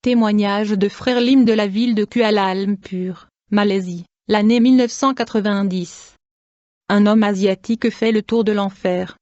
Témoignage de Frère Lim de la ville de Kuala Lumpur, Malaisie, l'année 1990. Un homme asiatique fait le tour de l'enfer.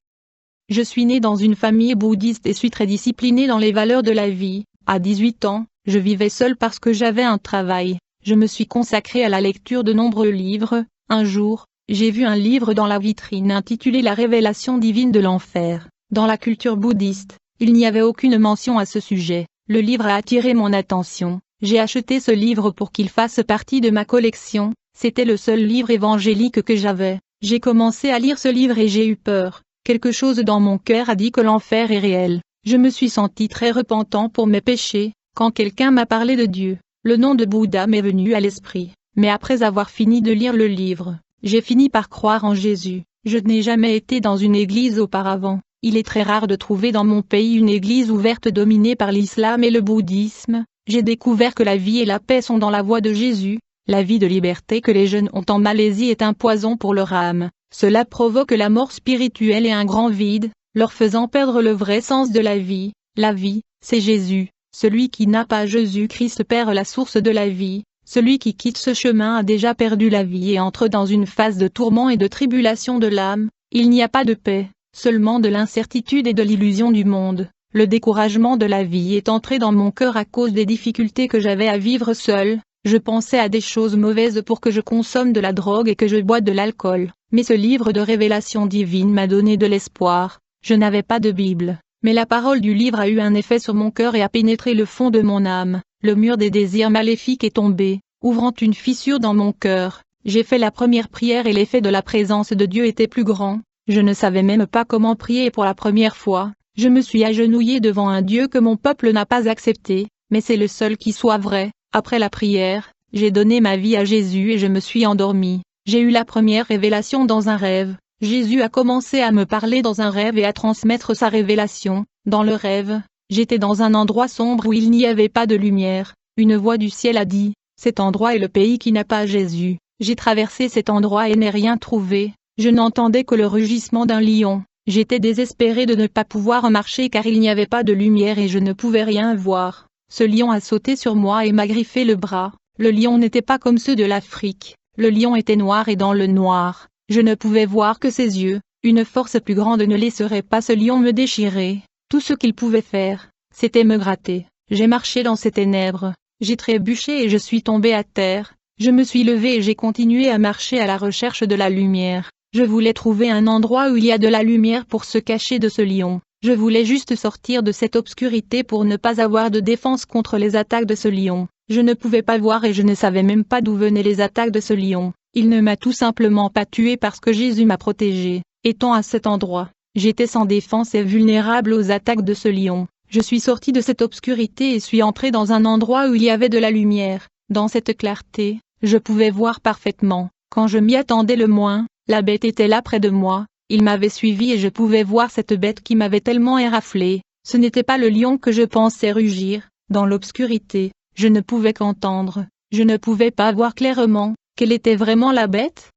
Je suis né dans une famille bouddhiste et suis très discipliné dans les valeurs de la vie. À 18 ans, je vivais seul parce que j'avais un travail. Je me suis consacré à la lecture de nombreux livres. Un jour, j'ai vu un livre dans la vitrine intitulé La révélation divine de l'enfer. Dans la culture bouddhiste, il n'y avait aucune mention à ce sujet. Le livre a attiré mon attention. J'ai acheté ce livre pour qu'il fasse partie de ma collection. C'était le seul livre évangélique que j'avais. J'ai commencé à lire ce livre et j'ai eu peur. Quelque chose dans mon cœur a dit que l'enfer est réel. Je me suis senti très repentant pour mes péchés. Quand quelqu'un m'a parlé de Dieu, le nom de Bouddha m'est venu à l'esprit. Mais après avoir fini de lire le livre, j'ai fini par croire en Jésus. Je n'ai jamais été dans une église auparavant. Il est très rare de trouver dans mon pays une église ouverte dominée par l'islam et le bouddhisme. J'ai découvert que la vie et la paix sont dans la voie de Jésus. La vie de liberté que les jeunes ont en Malaisie est un poison pour leur âme. Cela provoque la mort spirituelle et un grand vide, leur faisant perdre le vrai sens de la vie. La vie, c'est Jésus. Celui qui n'a pas Jésus-Christ perd la source de la vie. Celui qui quitte ce chemin a déjà perdu la vie et entre dans une phase de tourment et de tribulation de l'âme. Il n'y a pas de paix, seulement de l'incertitude et de l'illusion du monde. Le découragement de la vie est entré dans mon cœur à cause des difficultés que j'avais à vivre seul. Je pensais à des choses mauvaises pour que je consomme de la drogue et que je bois de l'alcool. Mais ce livre de révélation divine m'a donné de l'espoir. Je n'avais pas de Bible, mais la parole du livre a eu un effet sur mon cœur et a pénétré le fond de mon âme. Le mur des désirs maléfiques est tombé, ouvrant une fissure dans mon cœur. J'ai fait la première prière et l'effet de la présence de Dieu était plus grand. Je ne savais même pas comment prier pour la première fois. Je me suis agenouillé devant un Dieu que mon peuple n'a pas accepté, mais c'est le seul qui soit vrai. Après la prière, j'ai donné ma vie à Jésus et je me suis endormi. J'ai eu la première révélation dans un rêve. Jésus a commencé à me parler dans un rêve et à transmettre sa révélation. Dans le rêve, j'étais dans un endroit sombre où il n'y avait pas de lumière. Une voix du ciel a dit, « Cet endroit est le pays qui n'a pas Jésus ». J'ai traversé cet endroit et n'ai rien trouvé. Je n'entendais que le rugissement d'un lion. J'étais désespéré de ne pas pouvoir marcher car il n'y avait pas de lumière et je ne pouvais rien voir. Ce lion a sauté sur moi et m'a griffé le bras. Le lion n'était pas comme ceux de l'Afrique. Le lion était noir et dans le noir, je ne pouvais voir que ses yeux. Une force plus grande ne laisserait pas ce lion me déchirer. Tout ce qu'il pouvait faire, c'était me gratter. J'ai marché dans ces ténèbres. J'ai trébuché et je suis tombé à terre. Je me suis levé et j'ai continué à marcher à la recherche de la lumière. Je voulais trouver un endroit où il y a de la lumière pour se cacher de ce lion. Je voulais juste sortir de cette obscurité pour ne pas avoir de défense contre les attaques de ce lion. Je ne pouvais pas voir et je ne savais même pas d'où venaient les attaques de ce lion. Il ne m'a tout simplement pas tué parce que Jésus m'a protégé. Étant à cet endroit, j'étais sans défense et vulnérable aux attaques de ce lion. Je suis sorti de cette obscurité et suis entré dans un endroit où il y avait de la lumière. Dans cette clarté, je pouvais voir parfaitement. Quand je m'y attendais le moins, la bête était là près de moi. Il m'avait suivi et je pouvais voir cette bête qui m'avait tellement éraflé. Ce n'était pas le lion que je pensais rugir. Dans l'obscurité, je ne pouvais qu'entendre. Je ne pouvais pas voir clairement. Quelle était vraiment la bête?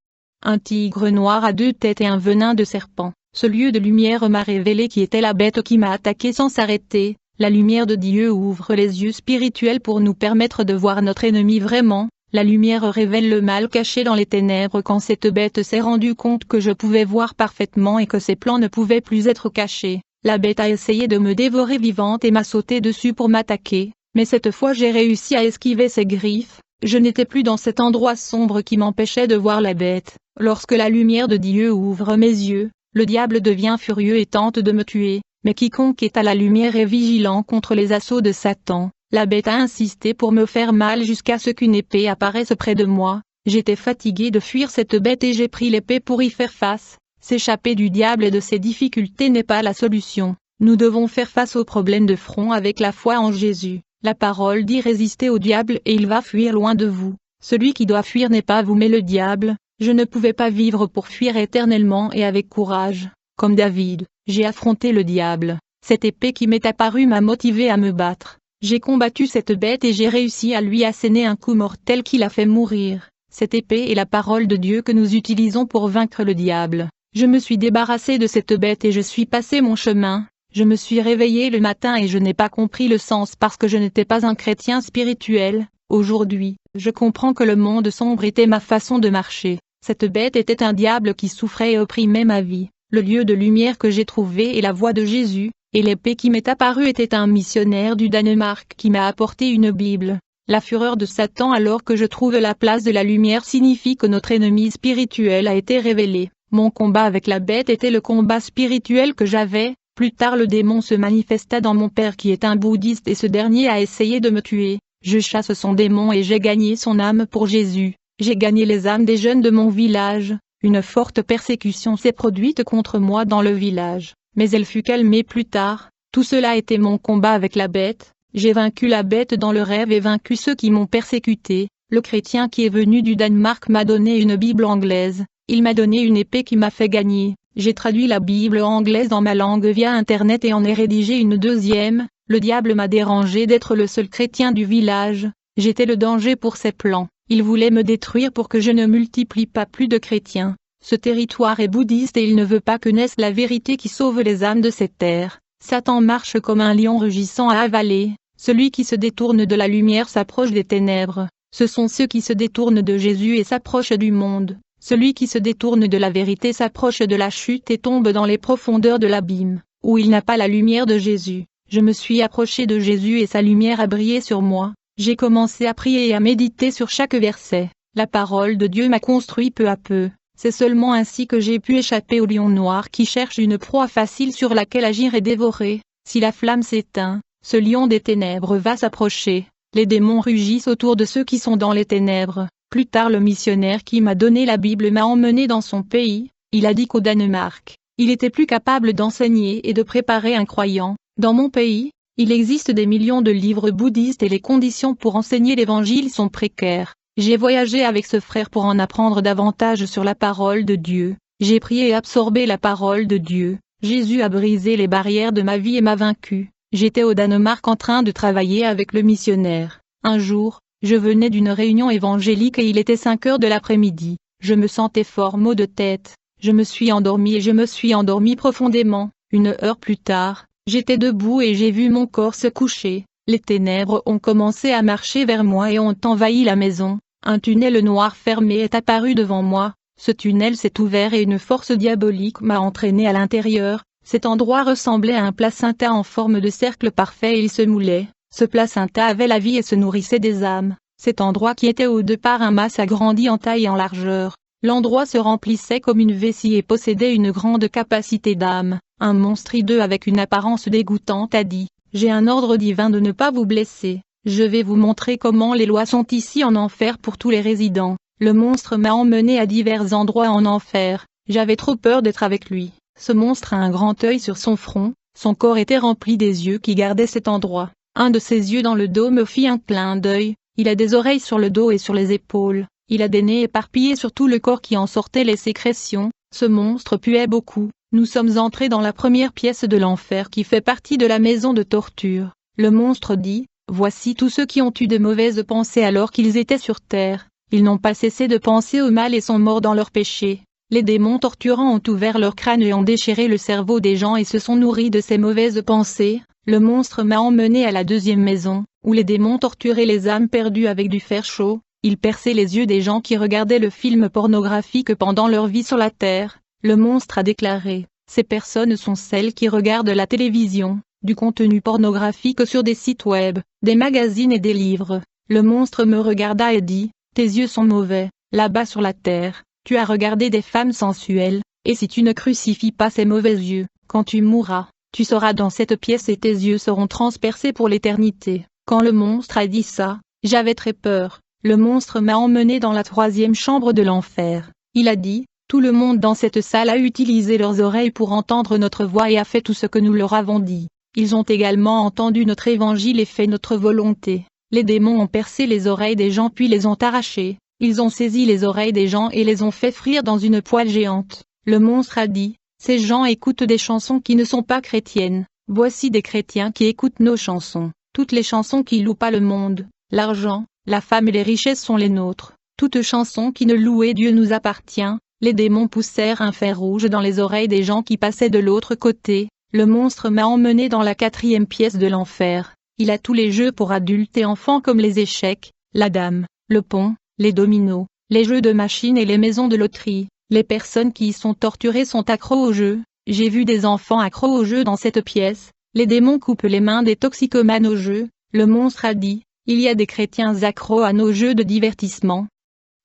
Un tigre noir à 2 têtes et un venin de serpent. Ce lieu de lumière m'a révélé qui était la bête qui m'a attaqué sans s'arrêter. La lumière de Dieu ouvre les yeux spirituels pour nous permettre de voir notre ennemi vraiment. La lumière révèle le mal caché dans les ténèbres. Quand cette bête s'est rendue compte que je pouvais voir parfaitement et que ses plans ne pouvaient plus être cachés, la bête a essayé de me dévorer vivante et m'a sauté dessus pour m'attaquer. Mais cette fois j'ai réussi à esquiver ses griffes. Je n'étais plus dans cet endroit sombre qui m'empêchait de voir la bête. Lorsque la lumière de Dieu ouvre mes yeux, le diable devient furieux et tente de me tuer. Mais quiconque est à la lumière est vigilant contre les assauts de Satan. La bête a insisté pour me faire mal jusqu'à ce qu'une épée apparaisse près de moi. J'étais fatigué de fuir cette bête et j'ai pris l'épée pour y faire face. S'échapper du diable et de ses difficultés n'est pas la solution. Nous devons faire face aux problèmes de front avec la foi en Jésus. La parole dit résistez au diable et il va fuir loin de vous. Celui qui doit fuir n'est pas vous mais le diable. Je ne pouvais pas vivre pour fuir éternellement et avec courage. Comme David, j'ai affronté le diable. Cette épée qui m'est apparue m'a motivé à me battre. J'ai combattu cette bête et j'ai réussi à lui asséner un coup mortel qui l'a fait mourir. Cette épée est la parole de Dieu que nous utilisons pour vaincre le diable. Je me suis débarrassé de cette bête et je suis passé mon chemin. Je me suis réveillé le matin et je n'ai pas compris le sens parce que je n'étais pas un chrétien spirituel. Aujourd'hui, je comprends que le monde sombre était ma façon de marcher. Cette bête était un diable qui souffrait et opprimait ma vie. Le lieu de lumière que j'ai trouvé est la voix de Jésus, et l'épée qui m'est apparue était un missionnaire du Danemark qui m'a apporté une Bible. La fureur de Satan alors que je trouve la place de la lumière signifie que notre ennemi spirituel a été révélé. Mon combat avec la bête était le combat spirituel que j'avais. Plus tard le démon se manifesta dans mon père qui est un bouddhiste et ce dernier a essayé de me tuer. Je chasse son démon et j'ai gagné son âme pour Jésus. J'ai gagné les âmes des jeunes de mon village. Une forte persécution s'est produite contre moi dans le village, mais elle fut calmée plus tard. Tout cela était mon combat avec la bête. J'ai vaincu la bête dans le rêve et vaincu ceux qui m'ont persécuté. Le chrétien qui est venu du Danemark m'a donné une Bible anglaise. Il m'a donné une épée qui m'a fait gagner. J'ai traduit la Bible anglaise dans ma langue via Internet et en ai rédigé une deuxième. Le diable m'a dérangé d'être le seul chrétien du village. J'étais le danger pour ses plans. Il voulait me détruire pour que je ne multiplie pas plus de chrétiens. Ce territoire est bouddhiste et il ne veut pas que naisse la vérité qui sauve les âmes de cette terre. Satan marche comme un lion rugissant à avaler. Celui qui se détourne de la lumière s'approche des ténèbres. Ce sont ceux qui se détournent de Jésus et s'approchent du monde. Celui qui se détourne de la vérité s'approche de la chute et tombe dans les profondeurs de l'abîme, où il n'a pas la lumière de Jésus. Je me suis approché de Jésus et sa lumière a brillé sur moi. J'ai commencé à prier et à méditer sur chaque verset. La parole de Dieu m'a construit peu à peu. C'est seulement ainsi que j'ai pu échapper au lion noir qui cherche une proie facile sur laquelle agir et dévorer. Si la flamme s'éteint, ce lion des ténèbres va s'approcher. Les démons rugissent autour de ceux qui sont dans les ténèbres. Plus tard le missionnaire qui m'a donné la Bible m'a emmené dans son pays. Il a dit qu'au Danemark, il était plus capable d'enseigner et de préparer un croyant. Dans mon pays, il existe des millions de livres bouddhistes et les conditions pour enseigner l'évangile sont précaires. J'ai voyagé avec ce frère pour en apprendre davantage sur la parole de Dieu. J'ai prié et absorbé la parole de Dieu. Jésus a brisé les barrières de ma vie et m'a vaincu. J'étais au Danemark en train de travailler avec le missionnaire. Un jour, je venais d'une réunion évangélique et il était 5 heures de l'après-midi. Je me sentais fort maux de tête. Je me suis endormi et je me suis endormi profondément. 1 heure plus tard, j'étais debout et j'ai vu mon corps se coucher. Les ténèbres ont commencé à marcher vers moi et ont envahi la maison. Un tunnel noir fermé est apparu devant moi. Ce tunnel s'est ouvert et une force diabolique m'a entraîné à l'intérieur. Cet endroit ressemblait à un placenta en forme de cercle parfait et il se moulait. Ce placenta avait la vie et se nourrissait des âmes. Cet endroit qui était au départ un mas s'agrandit en taille et en largeur. L'endroit se remplissait comme une vessie et possédait une grande capacité d'âme. Un monstre hideux avec une apparence dégoûtante a dit: « J'ai un ordre divin de ne pas vous blesser. Je vais vous montrer comment les lois sont ici en enfer pour tous les résidents. » Le monstre m'a emmené à divers endroits en enfer. J'avais trop peur d'être avec lui. Ce monstre a un grand œil sur son front. Son corps était rempli des yeux qui gardaient cet endroit. Un de ses yeux dans le dos me fit un clin d'œil. Il a des oreilles sur le dos et sur les épaules. Il a des nez éparpillés sur tout le corps qui en sortait les sécrétions. Ce monstre puait beaucoup. Nous sommes entrés dans la première pièce de l'enfer qui fait partie de la maison de torture. Le monstre dit: « Voici tous ceux qui ont eu de mauvaises pensées alors qu'ils étaient sur terre. Ils n'ont pas cessé de penser au mal et sont morts dans leurs péchés. Les démons torturants ont ouvert leur crâne et ont déchiré le cerveau des gens et se sont nourris de ces mauvaises pensées. » Le monstre m'a emmené à la deuxième maison, où les démons torturaient les âmes perdues avec du fer chaud. Ils perçaient les yeux des gens qui regardaient le film pornographique pendant leur vie sur la terre. Le monstre a déclaré: « Ces personnes sont celles qui regardent la télévision, du contenu pornographique sur des sites web, des magazines et des livres. » Le monstre me regarda et dit: « Tes yeux sont mauvais, là-bas sur la terre, tu as regardé des femmes sensuelles, et si tu ne crucifies pas ces mauvais yeux, quand tu mourras, tu seras dans cette pièce et tes yeux seront transpercés pour l'éternité. » Quand le monstre a dit ça, j'avais très peur. Le monstre m'a emmené dans la troisième chambre de l'enfer. Il a dit: « Tout le monde dans cette salle a utilisé leurs oreilles pour entendre notre voix et a fait tout ce que nous leur avons dit. Ils ont également entendu notre évangile et fait notre volonté. Les démons ont percé les oreilles des gens puis les ont arrachées. Ils ont saisi les oreilles des gens et les ont fait frire dans une poêle géante. » Le monstre a dit: « Ces gens écoutent des chansons qui ne sont pas chrétiennes. Voici des chrétiens qui écoutent nos chansons. Toutes les chansons qui louent pas le monde, l'argent, la femme et les richesses sont les nôtres. Toute chanson qui ne louait Dieu nous appartient. » Les démons poussèrent un fer rouge dans les oreilles des gens qui passaient de l'autre côté. le monstre m'a emmené dans la 4e pièce de l'enfer. Il a tous les jeux pour adultes et enfants comme les échecs, la dame, le pont, les dominos, les jeux de machines et les maisons de loterie. Les personnes qui y sont torturées sont accros aux jeux. J'ai vu des enfants accros aux jeux dans cette pièce. Les démons coupent les mains des toxicomanes aux jeux. Le monstre a dit, il y a des chrétiens accros à nos jeux de divertissement.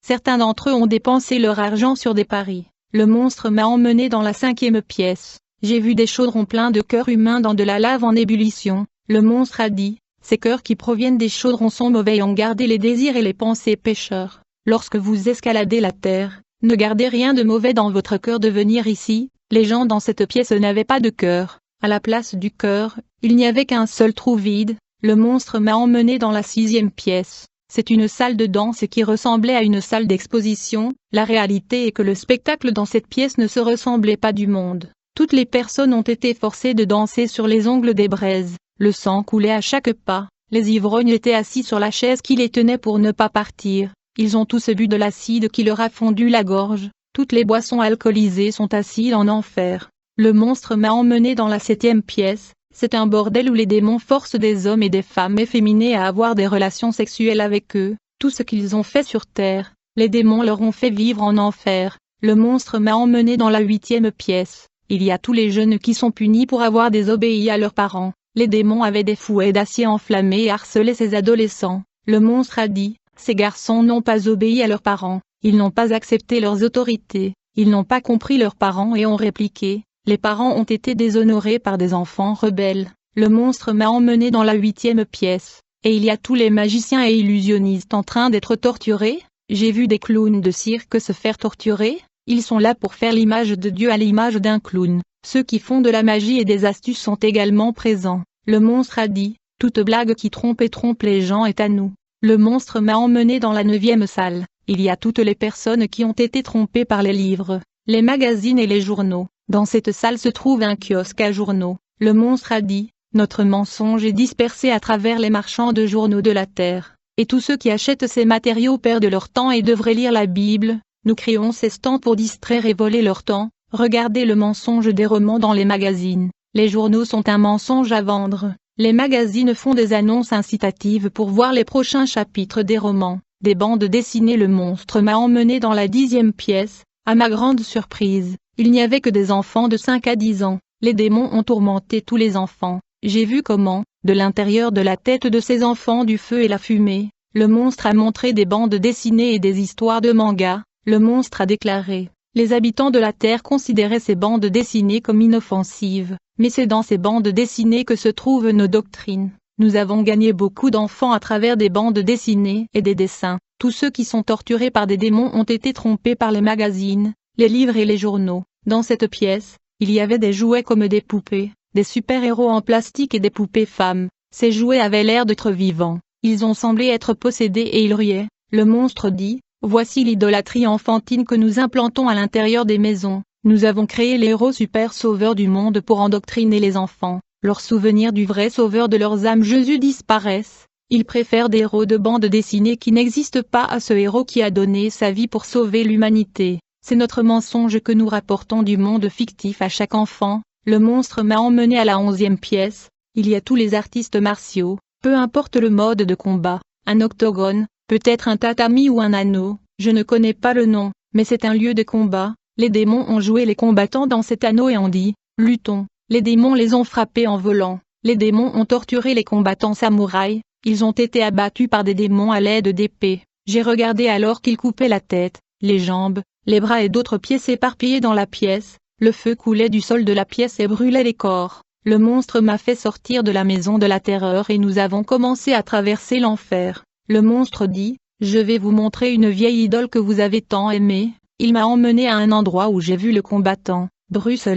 Certains d'entre eux ont dépensé leur argent sur des paris. Le monstre m'a emmené dans la 5e pièce. J'ai vu des chaudrons pleins de cœurs humains dans de la lave en ébullition. Le monstre a dit, ces cœurs qui proviennent des chaudrons sont mauvais et ont gardé les désirs et les pensées pécheurs. Lorsque vous escaladez la terre, ne gardez rien de mauvais dans votre cœur de venir ici. Les gens dans cette pièce n'avaient pas de cœur. À la place du cœur, il n'y avait qu'un seul trou vide. Le monstre m'a emmené dans la 6e pièce. C'est une salle de danse qui ressemblait à une salle d'exposition. La réalité est que le spectacle dans cette pièce ne se ressemblait pas du monde. Toutes les personnes ont été forcées de danser sur les ongles des braises. Le sang coulait à chaque pas. Les ivrognes étaient assis sur la chaise qui les tenait pour ne pas partir. Ils ont tous bu de l'acide qui leur a fondu la gorge. Toutes les boissons alcoolisées sont acides en enfer. Le monstre m'a emmené dans la 7e pièce. C'est un bordel où les démons forcent des hommes et des femmes efféminés à avoir des relations sexuelles avec eux. Tout ce qu'ils ont fait sur terre, les démons leur ont fait vivre en enfer. Le monstre m'a emmené dans la 8e pièce. Il y a tous les jeunes qui sont punis pour avoir désobéi à leurs parents. Les démons avaient des fouets d'acier enflammés et harcelaient ces adolescents. Le monstre a dit, ces garçons n'ont pas obéi à leurs parents, ils n'ont pas accepté leurs autorités, ils n'ont pas compris leurs parents et ont répliqué. Les parents ont été déshonorés par des enfants rebelles. Le monstre m'a emmené dans la 8e pièce. Et il y a tous les magiciens et illusionnistes en train d'être torturés. J'ai vu des clowns de cirque se faire torturer. Ils sont là pour faire l'image de Dieu à l'image d'un clown. Ceux qui font de la magie et des astuces sont également présents. Le monstre a dit, toute blague qui trompe et trompe les gens est à nous. Le monstre m'a emmené dans la 9e salle. Il y a toutes les personnes qui ont été trompées par les livres, les magazines et les journaux. Dans cette salle se trouve un kiosque à journaux. Le monstre a dit, notre mensonge est dispersé à travers les marchands de journaux de la terre. Et tous ceux qui achètent ces matériaux perdent leur temps et devraient lire la Bible. Nous créons ces stands pour distraire et voler leur temps. Regardez le mensonge des romans dans les magazines. Les journaux sont un mensonge à vendre. Les magazines font des annonces incitatives pour voir les prochains chapitres des romans. Des bandes dessinées. Le monstre m'a emmené dans la 10e pièce. À ma grande surprise, il n'y avait que des enfants de 5 à 10 ans. Les démons ont tourmenté tous les enfants. J'ai vu comment, de l'intérieur de la tête de ces enfants du feu et la fumée, le monstre a montré des bandes dessinées et des histoires de manga. Le monstre a déclaré, les habitants de la Terre considéraient ces bandes dessinées comme inoffensives, mais c'est dans ces bandes dessinées que se trouvent nos doctrines. Nous avons gagné beaucoup d'enfants à travers des bandes dessinées et des dessins. Tous ceux qui sont torturés par des démons ont été trompés par les magazines, les livres et les journaux. Dans cette pièce, il y avait des jouets comme des poupées, des super-héros en plastique et des poupées femmes. Ces jouets avaient l'air d'être vivants. Ils ont semblé être possédés et ils riaient. Le monstre dit, voici l'idolâtrie enfantine que nous implantons à l'intérieur des maisons. Nous avons créé les héros super sauveurs du monde pour endoctriner les enfants. Leurs souvenirs du vrai sauveur de leurs âmes Jésus disparaissent. Ils préfèrent des héros de bande dessinée qui n'existent pas à ce héros qui a donné sa vie pour sauver l'humanité. C'est notre mensonge que nous rapportons du monde fictif à chaque enfant. Le monstre m'a emmené à la 11e pièce. Il y a tous les artistes martiaux, peu importe le mode de combat. Un octogone, peut-être un tatami ou un anneau, je ne connais pas le nom, mais c'est un lieu de combat. Les démons ont joué les combattants dans cet anneau et ont dit, luttons. Les démons les ont frappés en volant. Les démons ont torturé les combattants samouraïs. Ils ont été abattus par des démons à l'aide d'épées. J'ai regardé alors qu'ils coupaient la tête, les jambes, les bras et d'autres pièces éparpillées dans la pièce. Le feu coulait du sol de la pièce et brûlait les corps. Le monstre m'a fait sortir de la maison de la terreur et nous avons commencé à traverser l'enfer. Le monstre dit, je vais vous montrer une vieille idole que vous avez tant aimée. Il m'a emmené à un endroit où j'ai vu le combattant, Bruce.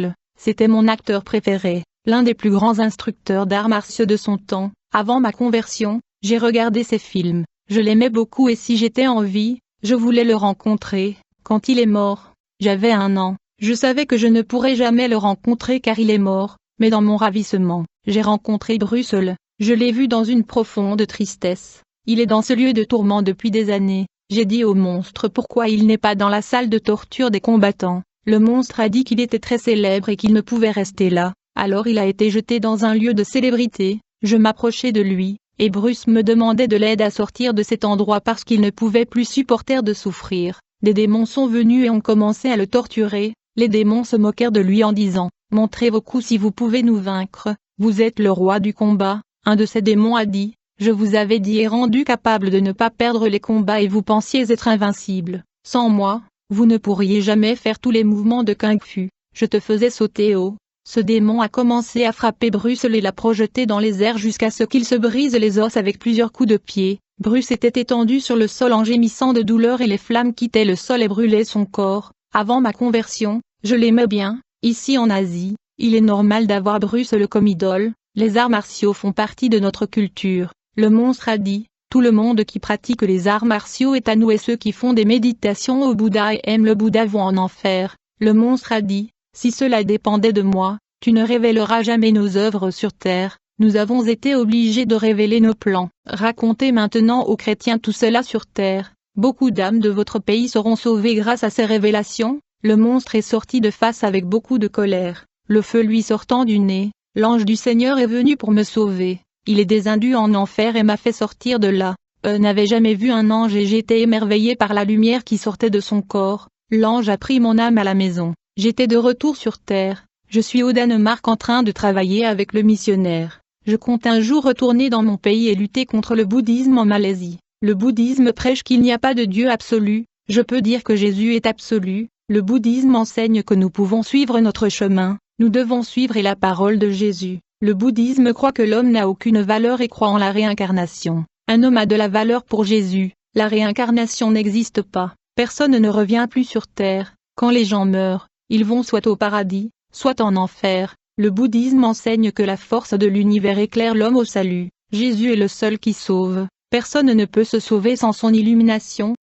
C'était mon acteur préféré, l'un des plus grands instructeurs d'arts martiaux de son temps. Avant ma conversion, j'ai regardé ses films. Je l'aimais beaucoup et si j'étais en vie, je voulais le rencontrer. Quand il est mort, j'avais 1 an. Je savais que je ne pourrais jamais le rencontrer car il est mort, mais dans mon ravissement, j'ai rencontré Bruce. Je l'ai vu dans une profonde tristesse. Il est dans ce lieu de tourment depuis des années. J'ai dit au monstre pourquoi il n'est pas dans la salle de torture des combattants. Le monstre a dit qu'il était très célèbre et qu'il ne pouvait rester là. Alors il a été jeté dans un lieu de célébrité. Je m'approchai de lui, et Bruce me demandait de l'aide à sortir de cet endroit parce qu'il ne pouvait plus supporter de souffrir. Des démons sont venus et ont commencé à le torturer. Les démons se moquèrent de lui en disant « Montrez vos coups si vous pouvez nous vaincre, vous êtes le roi du combat ». Un de ces démons a dit « Je vous avais dit et rendu capable de ne pas perdre les combats et vous pensiez être invincible. Sans moi, vous ne pourriez jamais faire tous les mouvements de Kung Fu. Je te faisais sauter haut. » Ce démon a commencé à frapper Bruce et l'a projeté dans les airs jusqu'à ce qu'il se brise les os avec plusieurs coups de pied. Bruce était étendu sur le sol en gémissant de douleur et les flammes quittaient le sol et brûlaient son corps. Avant ma conversion, je l'aimais bien. Ici en Asie, il est normal d'avoir Bruce comme idole. Les arts martiaux font partie de notre culture. Le monstre a dit, tout le monde qui pratique les arts martiaux est à nous et ceux qui font des méditations au Bouddha et aiment le Bouddha vont en enfer. Le monstre a dit, si cela dépendait de moi, tu ne révéleras jamais nos œuvres sur terre. Nous avons été obligés de révéler nos plans. Racontez maintenant aux chrétiens tout cela sur terre. Beaucoup d'âmes de votre pays seront sauvées grâce à ces révélations. Le monstre est sorti de face avec beaucoup de colère, le feu lui sortant du nez. L'ange du Seigneur est venu pour me sauver. Il est descendu en enfer et m'a fait sortir de là. N'avais jamais vu un ange et j'étais émerveillé par la lumière qui sortait de son corps. L'ange a pris mon âme à la maison. J'étais de retour sur terre. Je suis au Danemark en train de travailler avec le missionnaire. Je compte un jour retourner dans mon pays et lutter contre le bouddhisme en Malaisie. Le bouddhisme prêche qu'il n'y a pas de Dieu absolu. Je peux dire que Jésus est absolu. Le bouddhisme enseigne que nous pouvons suivre notre chemin. Nous devons suivre la parole de Jésus. Le bouddhisme croit que l'homme n'a aucune valeur et croit en la réincarnation. Un homme a de la valeur pour Jésus. La réincarnation n'existe pas. Personne ne revient plus sur terre. Quand les gens meurent, ils vont soit au paradis, soit en enfer. Le bouddhisme enseigne que la force de l'univers éclaire l'homme au salut. Jésus est le seul qui sauve. Personne ne peut se sauver sans son illumination.